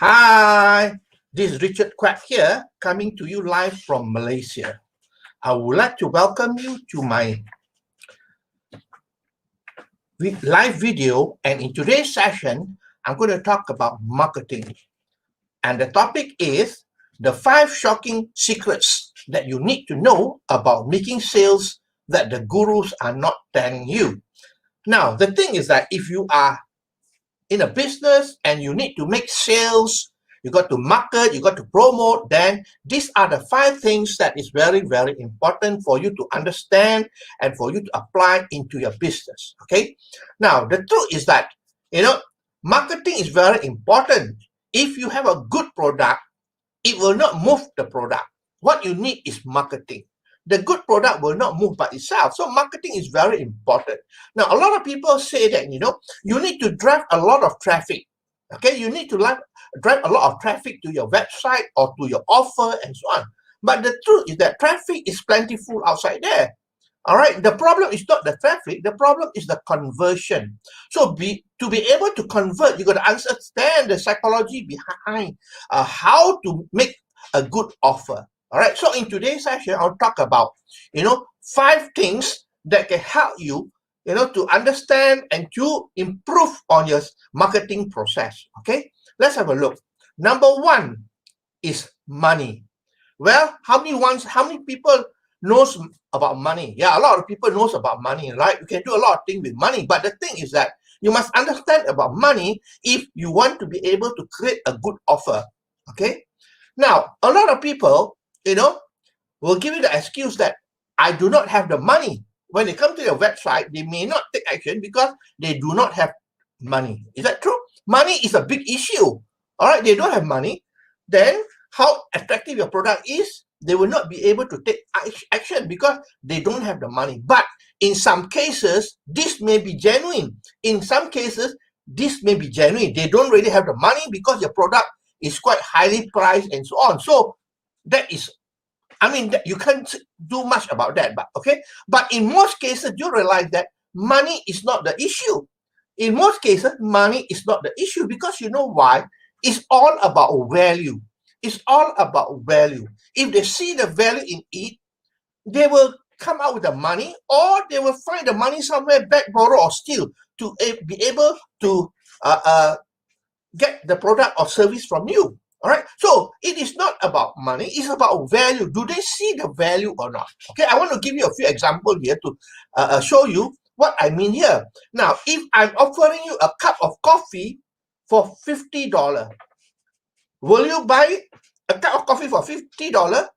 Hi, this is Richard Quack here, coming to you live from Malaysia. I would like to welcome you to my live video, and in today's session, I'm going to talk about marketing. And the topic is the 5 shocking secrets that you need to know about making sales that the gurus are not telling you. Now, the thing is that if you are in a business and you need to make sales, you got to market, you got to promote, then these are the 5 things that is very, very important for you to understand and for you to apply into your business. Okay. Now, the truth is that, marketing is very important. If you have a good product, it will not move the product. What you need is marketing. The good product will not move by itself. So marketing is very important. Now, a lot of people say that, you need to drive a lot of traffic. Okay, you need to drive a lot of traffic to your website or to your offer and so on. But the truth is that traffic is plentiful outside there. All right, the problem is not the traffic, the problem is the conversion. So to be able to convert, you got to understand the psychology behind how to make a good offer. All right, so in today's session, I'll talk about, 5 things that can help you, to understand and to improve on your marketing process. Okay, let's have a look. Number 1 is money. Well, how many people knows about money? Yeah, a lot of people knows about money, right? You can do a lot of things with money, but the thing is that you must understand about money if you want to be able to create a good offer. Okay, now a lot of people, will give you the excuse that I do not have the money. When they come to your website, they may not take action because they do not have money. Is that true? Money is a big issue. All right, they don't have money. Then how attractive your product is, they will not be able to take action because they don't have the money. But in some cases, this may be genuine. In some cases, this may be genuine. They don't really have the money because your product is quite highly priced and so on. So that is, you can't do much about that. But in most cases, you realize that money is not the issue. In most cases, money is not the issue because you know why? It's all about value. It's all about value. If they see the value in it, they will come out with the money, or they will find the money somewhere back, borrow or steal to be able to get the product or service from you. All right. So it is not about money. It's about value. Do they see the value or not? Okay. I want to give you a few examples here to show you what I mean here. Now, if I'm offering you a cup of coffee for $50, will you buy a cup of coffee for $50?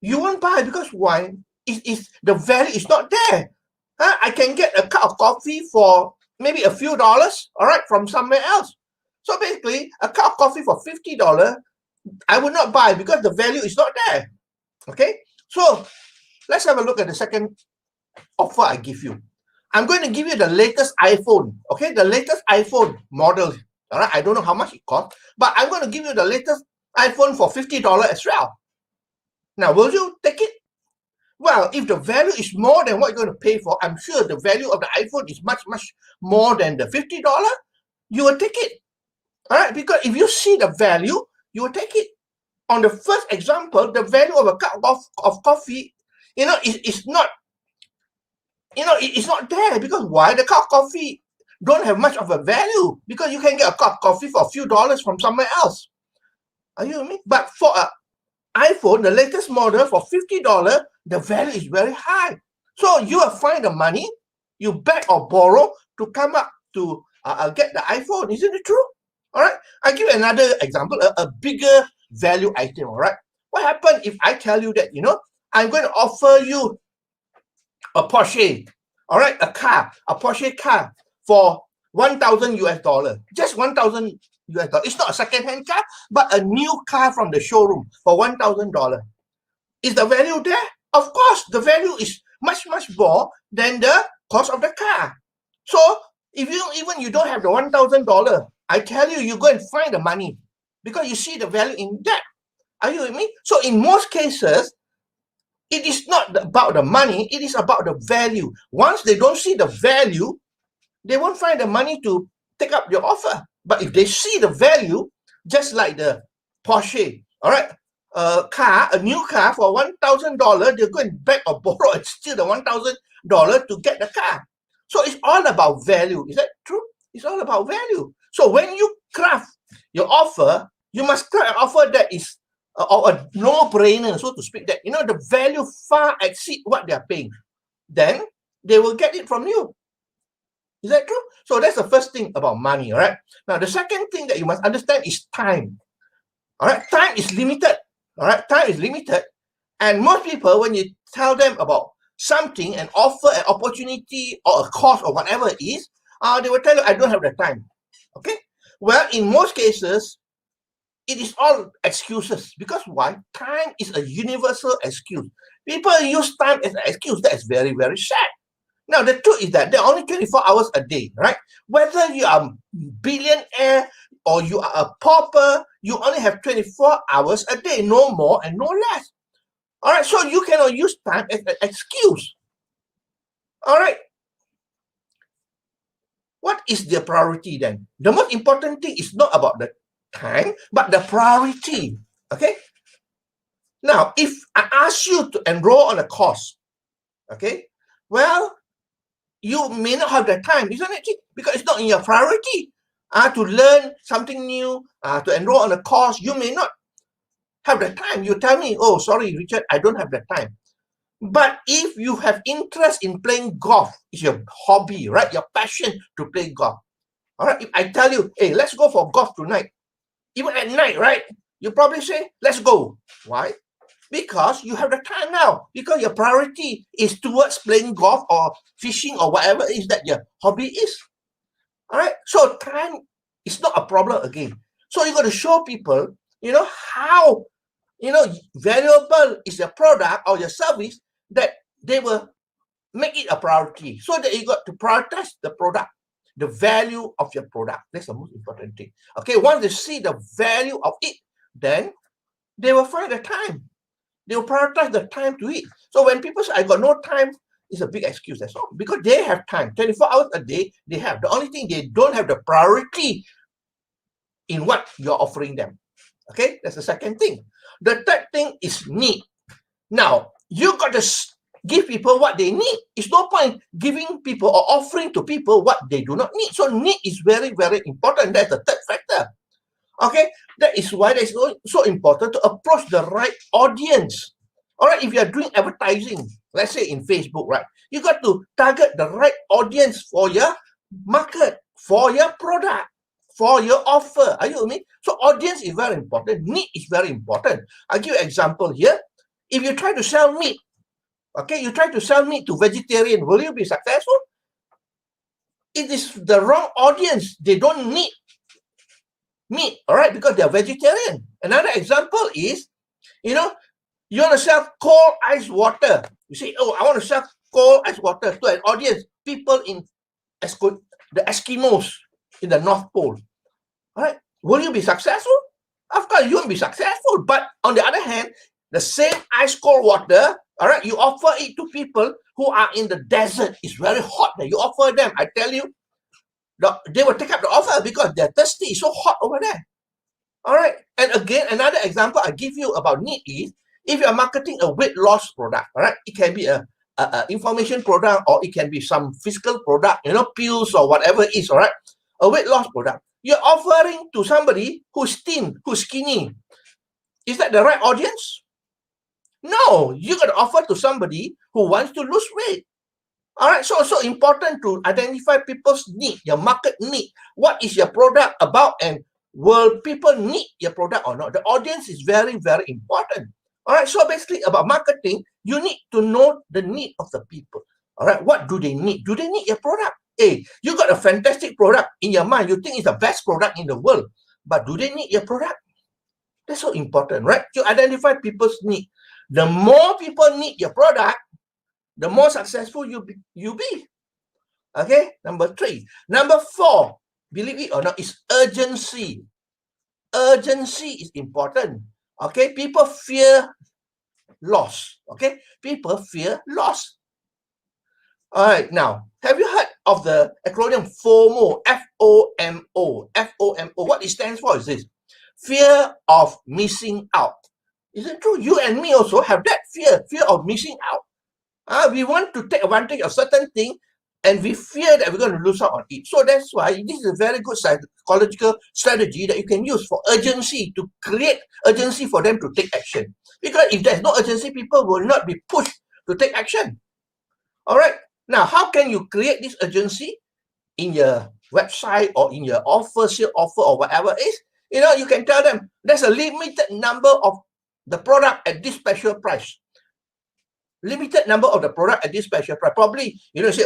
You won't buy because why? The value is not there. I can get a cup of coffee for maybe a few dollars, all right, from somewhere else. So basically, a cup of coffee for $50, I would not buy because the value is not there. Okay, so let's have a look at the second offer I give you. I'm going to give you the latest iPhone. Okay, the latest iPhone model. All right, I don't know how much it costs, but I'm going to give you the latest iPhone for $50 as well. Now, will you take it? Well, if the value is more than what you're going to pay for, I'm sure the value of the iPhone is much, much more than the $50. You will take it. All right, because if you see the value, you will take it. On the first example, the value of a cup of coffee, is not, it's not there because why? The cup of coffee don't have much of a value because you can get a cup of coffee for a few dollars from somewhere else. Are you with me? But for an iPhone, the latest model for $50, the value is very high. So you will find the money, you beg or borrow to come up to get the iPhone. Isn't it true? All right. I'll give you another example, a bigger value item. All right. What happens if I tell you that, I'm going to offer you a Porsche, all right, a Porsche car for $1,000, just $1,000. It's not a second-hand car, but a new car from the showroom for $1,000. Is the value there? Of course, the value is much, much more than the cost of the car. So if you don't have the $1,000, I tell you, you go and find the money because you see the value in that. Are you with me? So in most cases, it is not about the money, it is about the value. Once they don't see the value, they won't find the money to take up your offer. But if they see the value, Just like the Porsche, all right, a new car for $1,000, they go and beg or borrow and steal the $1,000 to get the car. So it's all about value. Is that true? It's all about value. So when you craft your offer, you must craft an offer that is a no-brainer, so to speak, that the value far exceed what they are paying. Then they will get it from you. Is that true? So that's the first thing about money, all right? Now, the second thing that you must understand is time. All right, time is limited. All right, time is limited. And most people, when you tell them about something and offer an opportunity or a course or whatever it is, they will tell you, I don't have the time. Okay? Well, in most cases, it is all excuses. Because why? Time is a universal excuse. People use time as an excuse. That is very, very sad. Now, the truth is that there are only 24 hours a day, right? Whether you are a billionaire or you are a pauper, you only have 24 hours a day, no more and no less. All right, so you cannot use time as an excuse. All right. What is the priority then? The most important thing is not about the time, but the priority. Okay? Now, if I ask you to enroll on a course, okay, well, you may not have the time, isn't it? Because it's not in your priority to learn something new, to enroll on a course. You may not have the time. You tell me, oh, sorry, Richard, I don't have the time. But if you have interest in playing golf, it's your hobby, right? Your passion to play golf. All right, if I tell you, hey, let's go for golf tonight, even at night, right? You probably say, let's go. Why? Because you have the time now. Because your priority is towards playing golf or fishing or whatever it is that your hobby is. All right. So time is not a problem again. So you got to show people, how, valuable is your product or your service that they will make it a priority. So that you got to prioritize the product, the value of your product. That's the most important thing. Okay. Once they see the value of it, then they will find the time. They will prioritize the time to it. So when people say, I got no time, it's a big excuse, that's all. Because they have time. 24 hours a day, they have. The only thing, they don't have the priority in what you're offering them. Okay, that's the second thing. The third thing is need. Now, you got to give people what they need. It's no point giving people or offering to people what they do not need. So need is very, very important. That's the third factor. Okay, that is why it's so important to approach the right audience. All right, if you are doing advertising, let's say in Facebook, right, you got to target the right audience for your market, for your product, for your offer. Are you with me? So audience is very important. Need is very important. I'll give you an example here. If you try to sell meat, okay, you try to sell meat to vegetarian, will you be successful? It is the wrong audience. They don't need meat, all right, because they're vegetarian. Another example is, you want to sell cold ice water. You say, oh, I want to sell cold ice water to an audience, people in the Eskimos in the North Pole. All right, will you be successful? Of course, you won't be successful. But on the other hand, the same ice cold water, all right, you offer it to people who are in the desert. It's very hot there. You offer them, I tell you, they will take up the offer because they're thirsty. It's so hot over there. All right. And again, another example I give you about need is, if you're marketing a weight loss product, all right, it can be a information product, or it can be some physical product, pills or whatever it is, all right, a weight loss product. You're offering to somebody who's thin, who's skinny. Is that the right audience? No, you got to offer to somebody who wants to lose weight. All right, so important to identify people's need, your market need. What is your product about, and will people need your product or not? The audience is very, very important. All right, so basically about marketing, you need to know the need of the people. All right, what do they need? Do they need your product? Hey, you got a fantastic product in your mind. You think it's the best product in the world, but do they need your product? That's so important, right? To identify people's need. The more people need your product, the more successful you be. Okay, number 3. Number 4, believe it or not, is urgency. Urgency is important. Okay, people fear loss. Okay, people fear loss. All right, now, have you heard of the acronym FOMO? FOMO. FOMO. What it stands for is this. fear of missing out. Isn't true? You and me also have that fear of missing out. We want to take advantage of certain thing, and we fear that we're going to lose out on it. So that's why this is a very good psychological strategy that you can use for urgency, to create urgency for them to take action. Because if there's no urgency, people will not be pushed to take action. All right. Now, how can you create this urgency in your website or in your sale offer or whatever it is? You can tell them there's a limited number of the product at this special price. Limited number of the product at this special price. Probably, say,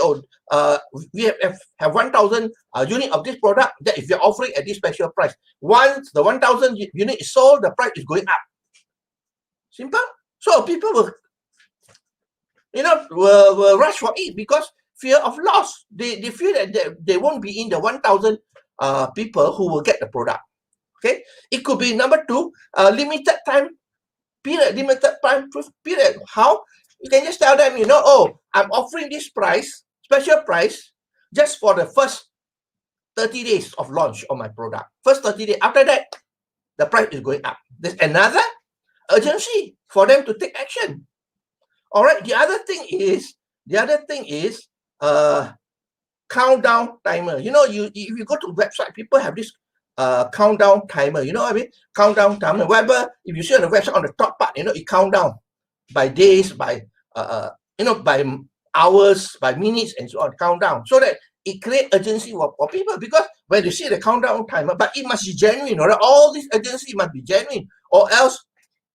we have 1,000 unit of this product that if you're offering at this special price. Once the 1,000 unit is sold, the price is going up. Simple. So people will rush for it because fear of loss. They feel that they won't be in the 1,000 people who will get the product. Okay. It could be number 2, limited time period. How? You can just tell them, I'm offering this price, special price, just for the first 30 days of launch of my product. First 30 days. After that, the price is going up. There's another urgency for them to take action. All right. The other thing is countdown timer. If you go to website, people have this countdown timer. You know what I mean? Countdown timer. Wherever, if you see on the website on the top part, it count down by days, by by hours, by minutes, and so on. Countdown, so that it creates urgency for people. Because when they see the countdown timer, but it must be genuine. All right? All this urgency must be genuine, or else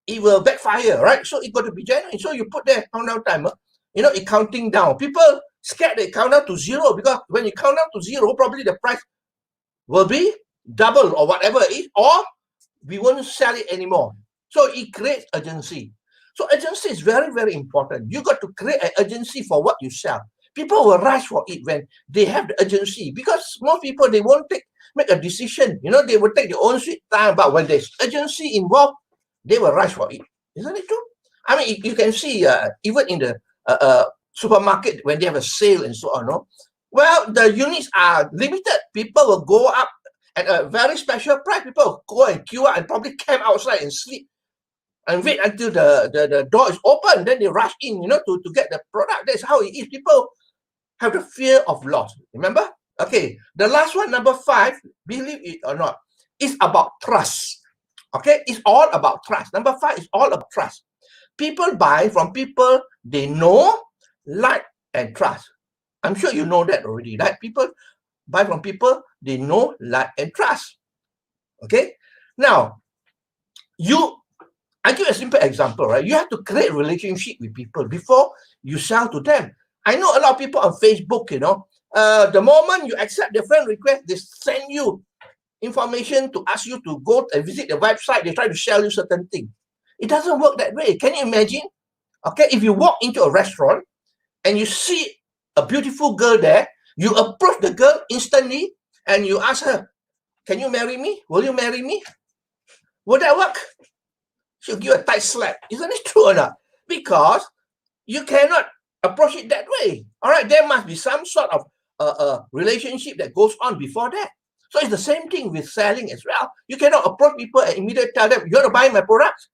it will backfire, right? So it got to be genuine. So you put the countdown timer, it counting down. People scared they count down to 0, because when you count down to 0, probably the price will be double or whatever it is, or we won't sell it anymore. So it creates urgency. So urgency is very, very important. You got to create an urgency for what you sell. People will rush for it when they have the urgency, because most people, they won't make a decision. They will take their own sweet time, but when there's urgency involved, they will rush for it. Isn't it true? I mean, you can see even in the supermarket when they have a sale and so on. No? Well, the units are limited. People will go up at a very special price. People will go and queue up and probably camp outside and sleep and wait until the door is open. Then they rush in, to get the product. That's how it is. People have the fear of loss. Remember? Okay. The last one, number 5, believe it or not, is about trust. Okay, it's all about trust. Number 5 is all about trust. People buy from people they know, like, and trust. I'm sure you know that already, right? People buy from people they know, like, and trust. Okay, now I give a simple example, right? You have to create a relationship with people before you sell to them. I know a lot of people on Facebook, the moment you accept the friend request, they send you information to ask you to go and visit the website. They try to sell you certain things. It doesn't work that way. Can you imagine? Okay, if you walk into a restaurant and you see a beautiful girl there, you approach the girl instantly and you ask her, can you marry me? Will you marry me? Will that work? She'll give you a tight slap. Isn't it true or not? Because you cannot approach it that way. All right, there must be some sort of relationship that goes on before that. So it's the same thing with selling as well. You cannot approach people and immediately tell them, you want to buy my product.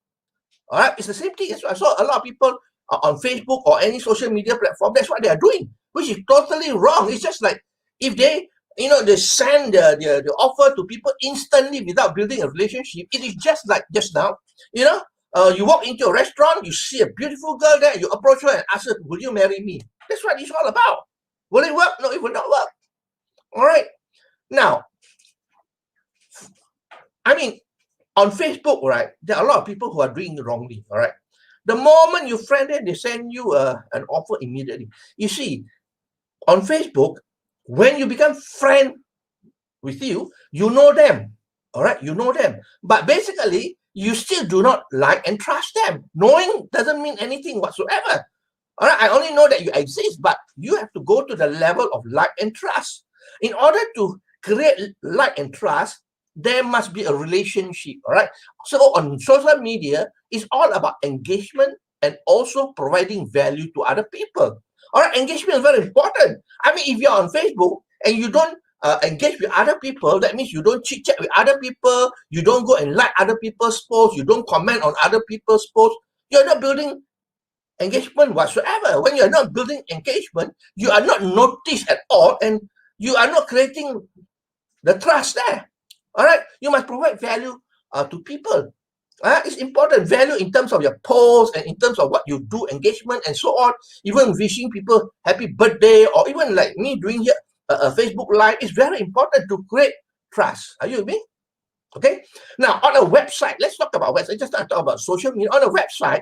All right, it's the same thing as well. So a lot of people on Facebook or any social media platform, that's what they are doing, which is totally wrong. It's just like if they, they send the offer to people instantly without building a relationship. It is just like just now, you walk into a restaurant, you see a beautiful girl there, you approach her and ask her, will you marry me? That's what it's all about. Will it work? No, it will not work. All right. Now, I mean, on Facebook, right, there are a lot of people who are doing it wrongly, all right? The moment you friend them, they send you an offer immediately. You see, on Facebook, when you become friend with you, you know them, all right? You know them. But basically, you still do not like and trust them. Knowing doesn't mean anything whatsoever. All right, I only know that you exist, but you have to go to the level of like and trust. In order to create like and trust, there must be a relationship, all right? So on social media, it's all about engagement and also providing value to other people. All right, engagement is very important. I mean, if you're on Facebook and you don't engage with other people, that means you don't chit chat with other people, you don't go and like other people's posts, you don't comment on other people's posts, you're not building engagement whatsoever. When you're not building engagement, you are not noticed at all, and you are not creating the trust there. All right, you must provide value to people. It's important, value in terms of your posts and in terms of what you do, engagement and so on. Even wishing people happy birthday, or even like me doing here a Facebook Live is very important to create trust. Are you with me? Okay. Now on a website, let's talk about website. Just not talk about social media. On a website,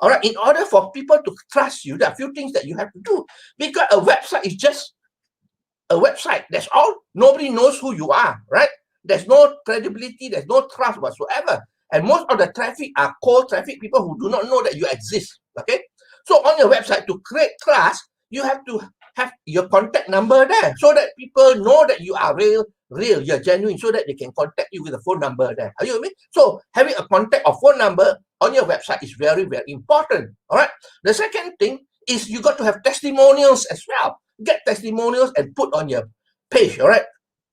all right, in order for people to trust you, there are a few things that you have to do, because a website is just a website. That's all. Nobody knows who you are, right? There's no credibility, there's no trust whatsoever. And most of the traffic are cold traffic, people who do not know that you exist. Okay. So on your website, to create trust, you have to have your contact number there, so that people know that you are real, you're genuine, so that they can contact you with a phone number there. Are you with me? So having a contact or phone number on your website is very, very important. All right. The second thing is you got to have testimonials as well. Get testimonials and put on your page, all right?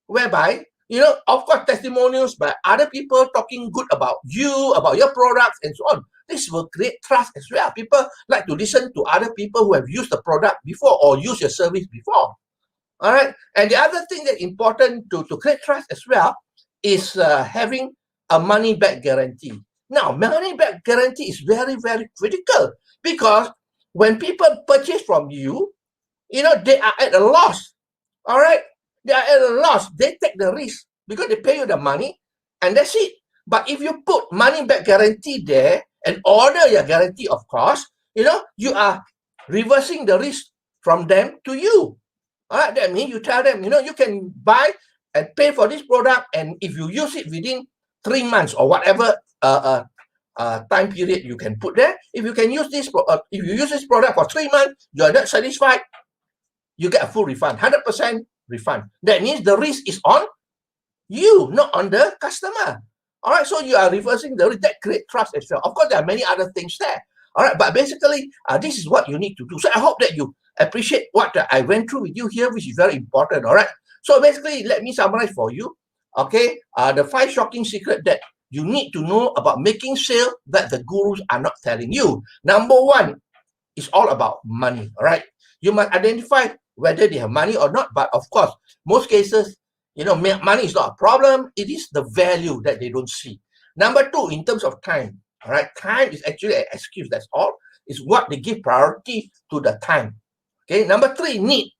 Whereby, you know, of course, testimonials by other people talking good about you, about your products, and so on. This will create trust as well. People like to listen to other people who have used the product before or used your service before. All right. And the other thing that's important to create trust as well is having a money back guarantee. Now, money back guarantee is very, very critical, because when people purchase from you, you know, they are at a loss. All right. They are at a loss. They take the risk because they pay you the money, and that's it. But if you put money back guarantee there and order your guarantee, of course, you know, you are reversing the risk from them to you. All right. That means you tell them, you know, you can buy and pay for this product, and if you use it within 3 months or whatever time period you can put there, if you can use this, if you use this product for 3 months, you are not satisfied, you get a full refund, 100% refund. That means the risk is on you, not on the customer. All right, so you are reversing the risk. That creates trust as well. Of course, there are many other things there. All right, but basically, this is what you need to do. So I hope that you appreciate what I went through with you here, which is very important. All right, so basically, let me summarize for you. Okay, the 5 shocking secrets that you need to know about making sale that the gurus are not telling you. Number 1 is all about money. All right, you must identify whether they have money or not. But of course, most cases, you know, money is not a problem. It is the value that they don't see. Number 2, in terms of time. All right, time is actually an excuse. That's all. It's what they give priority to the time. Okay. Number 3, need.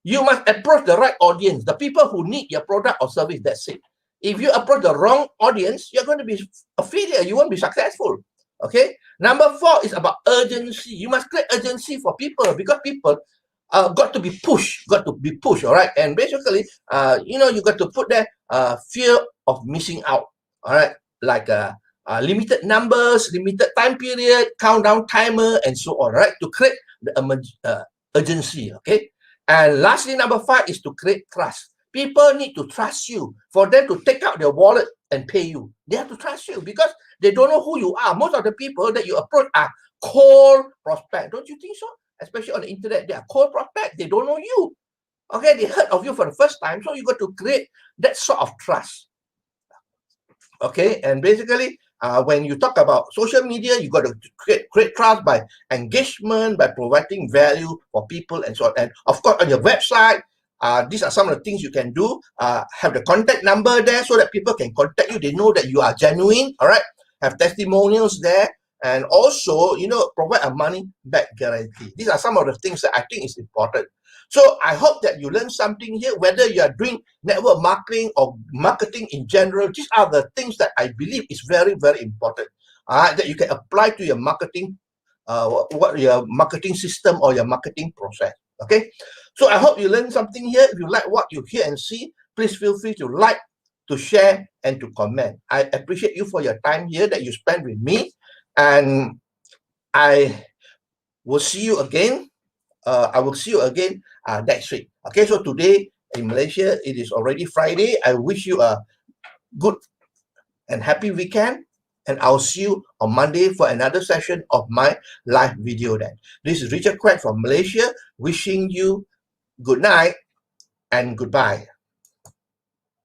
You must approach the right audience, the people who need your product or service. That's it. If you approach the wrong audience, you're going to be a failure. You won't be successful. Okay. Number 4 is about urgency. You must create urgency for people, because people got to be pushed. All right. And basically, you know, you got to put there fear of missing out. All right. Like limited numbers, limited time period, countdown timer, and so on. Right. To create the urgency. Okay. And lastly, number 5 is to create trust. People need to trust you for them to take out their wallet and pay you. They have to trust you because they don't know who you are. Most of the people that you approach are cold prospects. Don't you think so? Especially on the internet, they are cold prospects. They don't know you. Okay, they heard of you for the first time. So you got to create that sort of trust. Okay, and basically, when you talk about social media, you got to create trust by engagement, by providing value for people and so on. And of course, on your website, these are some of the things you can do. Have the contact number there so that people can contact you. They know that you are genuine. All right. Have testimonials there. And also, you know, provide a money back guarantee. These are some of the things that I think is important. So I hope that you learn something here, whether you are doing network marketing or marketing in general. These are the things that I believe is very, very important. That you can apply to your marketing, what your marketing system or your marketing process. Okay. So I hope you learned something here. If you like what you hear and see, please feel free to like, to share, and to comment. I appreciate you for your time here that you spent with me. And I will see you again. I will see you again next week. Okay, so today in Malaysia, it is already Friday. I wish you a good and happy weekend. And I'll see you on Monday for another session of my live video then. This is Richard Quek from Malaysia, wishing you good night and goodbye.